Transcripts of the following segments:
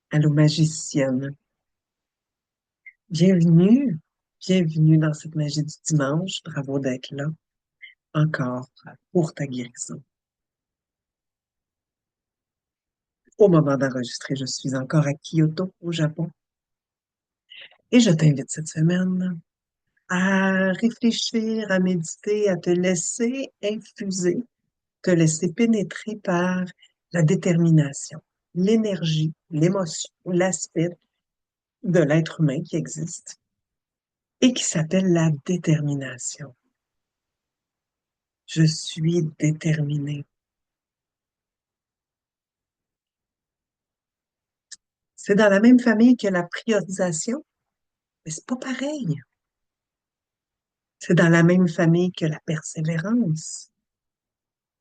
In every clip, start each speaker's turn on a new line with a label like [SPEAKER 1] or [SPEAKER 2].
[SPEAKER 1] Allô, magicienne. Bienvenue, bienvenue dans cette magie du dimanche. Bravo d'être là encore pour ta guérison. Au moment d'enregistrer, je suis encore à Kyoto, au Japon, et je t'invite cette semaine à réfléchir, à méditer, à te laisser infuser, te laisser pénétrer par la détermination, l'énergie, l'émotion, l'aspect de l'être humain qui existe et qui s'appelle la détermination. Je suis déterminée. C'est dans la même famille que la priorisation, mais c'est pas pareil. C'est dans la même famille que la persévérance,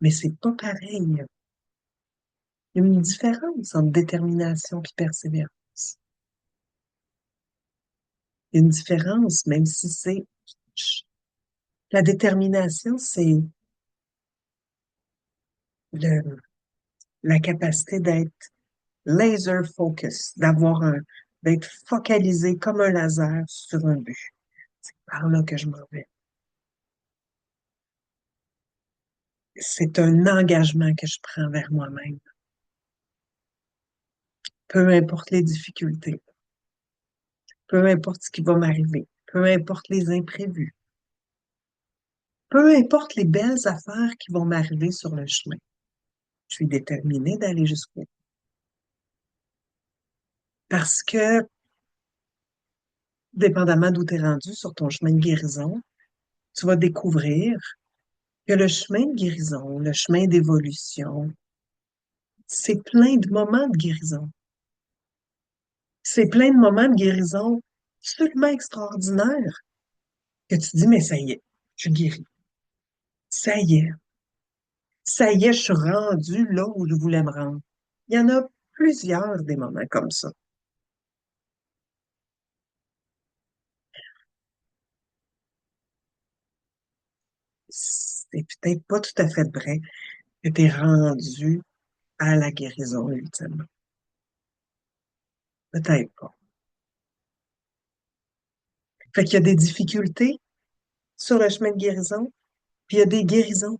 [SPEAKER 1] mais c'est pas pareil. Il y a une différence entre détermination et persévérance. Il y a une différence, même si c'est la détermination, c'est le, la capacité d'être laser focus, d'être focalisé comme un laser sur un but. C'est par là que je m'en vais. C'est un engagement que je prends vers moi-même, peu importe les difficultés, peu importe ce qui va m'arriver, peu importe les imprévus, peu importe les belles affaires qui vont m'arriver sur le chemin. Je suis déterminée d'aller jusqu'au bout. Parce que, dépendamment d'où tu es rendu sur ton chemin de guérison, tu vas découvrir que le chemin de guérison, le chemin d'évolution, c'est plein de moments de guérison. C'est plein de moments de guérison absolument extraordinaires que tu dis, mais ça y est, je suis guérie. Ça y est. Ça y est, je suis rendue là où je voulais me rendre. Il y en a plusieurs des moments comme ça. C'est peut-être pas tout à fait vrai que tu es rendu à la guérison ultime. Peut-être pas. Fait qu'il y a des difficultés sur le chemin de guérison, puis il y a des guérisons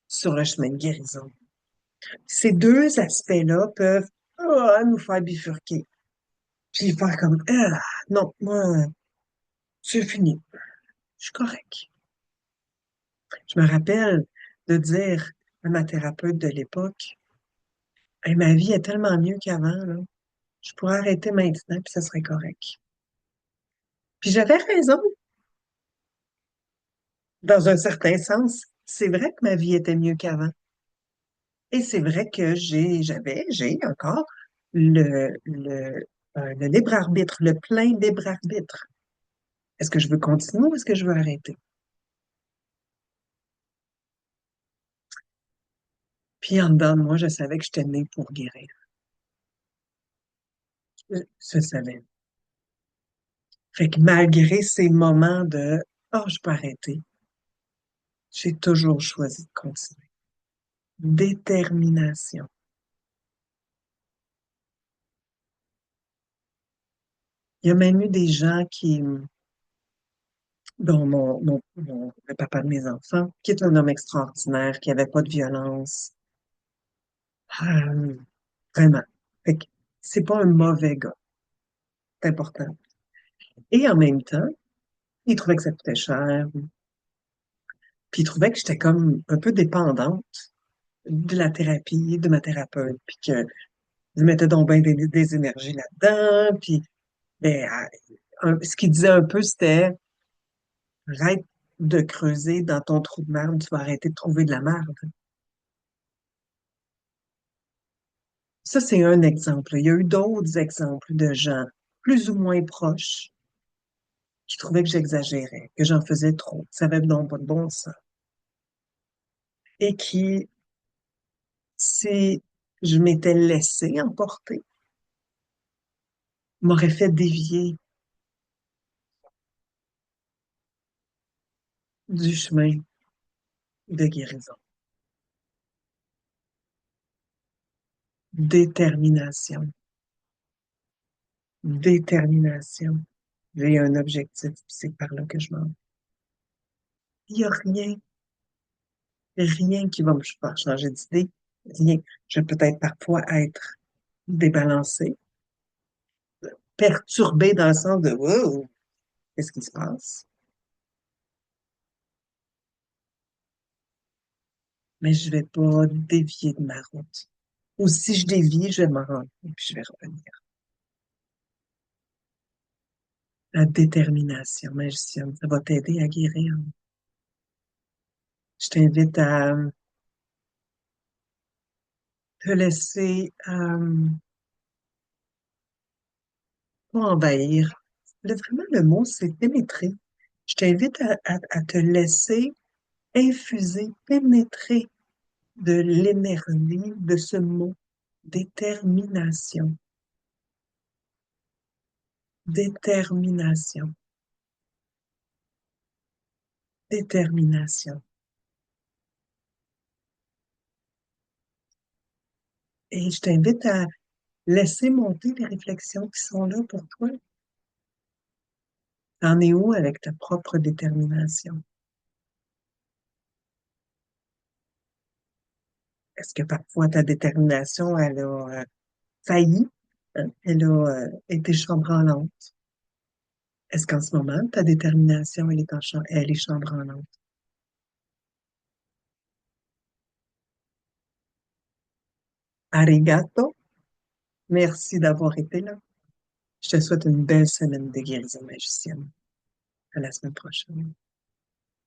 [SPEAKER 1] sur le chemin de guérison. Ces deux aspects-là peuvent nous faire bifurquer, puis faire comme non, moi, c'est fini, je suis correct. Je me rappelle de dire à ma thérapeute de l'époque, hey, ma vie est tellement mieux qu'avant, là. Je pourrais arrêter maintenant, puis ça serait correct. Puis j'avais raison, dans un certain sens. C'est vrai que ma vie était mieux qu'avant. Et c'est vrai que j'ai encore le libre arbitre, le plein libre arbitre. Est-ce que je veux continuer ou est-ce que je veux arrêter? Puis en dedans de moi, je savais que j'étais née pour guérir. Je savais. Fait que malgré ces moments de oh, je peux arrêter, j'ai toujours choisi de continuer. Détermination. Il y a même eu des gens dont le papa de mes enfants, qui est un homme extraordinaire, qui avait pas de violence. Euh, vraiment. Fait que c'est pas un mauvais gars. C'est important. Et en même temps, il trouvait que ça coûtait cher. Puis il trouvait que j'étais comme un peu dépendante de la thérapie, de ma thérapeute, puis que je mettais donc bien des énergies là-dedans. Puis ben, ce qu'il disait un peu, c'était arrête de creuser dans ton trou de merde, tu vas arrêter de trouver de la merde. Ça, c'est un exemple. Il y a eu d'autres exemples de gens plus ou moins proches qui trouvaient que j'exagérais, que j'en faisais trop, que ça avait donc pas de bon sens. Et qui, si je m'étais laissée emporter, m'aurait fait dévier du chemin de guérison. Détermination. détermination. J'ai un objectif, puis c'est par là que je m'en vais. Il n'y a rien qui va me faire changer d'idée. Rien. Je vais peut-être parfois être débalancée, perturbée dans le sens de wow, qu'est-ce qui se passe? Mais je vais pas dévier de ma route. Ou si je dévie, je vais m'en rendre compte, puis je vais revenir. La détermination magicienne, ça va t'aider à guérir. Je t'invite à te laisser, pas envahir. Vraiment, le mot, c'est pénétrer. Je t'invite à te laisser infuser, pénétrer de l'énergie de ce mot, détermination, détermination, détermination. Et je t'invite à laisser monter les réflexions qui sont là pour toi. T'en es où avec ta propre détermination? Est-ce que parfois ta détermination, elle a failli, hein? Elle a été chambranlante? Est-ce qu'en ce moment, ta détermination, elle est chambranlante? Arigato, merci d'avoir été là. Je te souhaite une belle semaine de guérison magicienne. À la semaine prochaine.